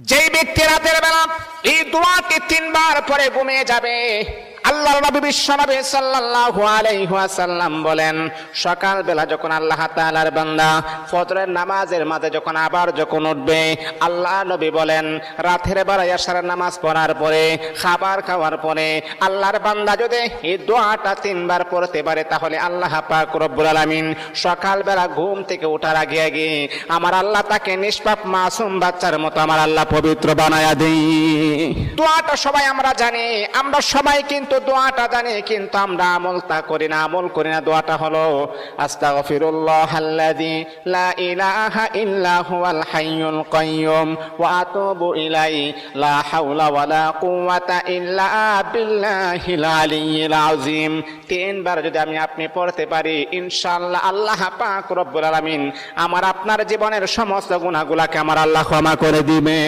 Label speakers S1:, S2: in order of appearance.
S1: যেই ব্যক্তি রাতের বেলা এই দোয়াটি 3 বার পরে ঘুমিয়ে যাবে, আল্লাহর নবী বিশ্বনবী সাল্লাল্লাহু আলাইহি ওয়াসাল্লাম বলেন, সকাল বেলা যখন আল্লাহ তাআলার বান্দা ফজরের নামাজের মাঝে যখন উঠবে, আল্লাহ নবী বলেন রাতের বেলা এশারের নামাজ পড়ার পরে, খাবার খাওয়ার পরে আল্লাহর বান্দা যদি এই দোয়াটা 3 বার পড়তে পারে, তাহলে আল্লাহ পাক রব্বুল আলামিন সকাল বেলা ঘুম থেকে ওঠার আগে আগে আমার আল্লাহ তাকে নিষ্পাপ মাসুম বাচ্চার মতো আমার আল্লাহ পবিত্র বানায়া দেই। দোয়াটা সবাই আমরা জানি, আমরা সবাই কিন্তু দোয়াটা জানি, কিন্তু আমরা আমল করি না। দোয়াটা হলো আস্তাগফিরুল্লাহাল্লাযী লা ইলাহা ইল্লা হুয়াল হাইয়ুল কাইয়্যুম ওয়া আতুবু ইলাইহি লা হাওলা ওয়ালা কুওয়াতা ইল্লা বিল্লাহিল আলিয়্যিল আযীম। 3 বার যদি আপনি পড়তে পারি, ইনশাআল্লাহ আল্লাহ পাক রব্বুল আলামিন আমার আপনার জীবনের সমস্ত গুনাহগুলোকে আমার আল্লাহ ক্ষমা করে দিবে।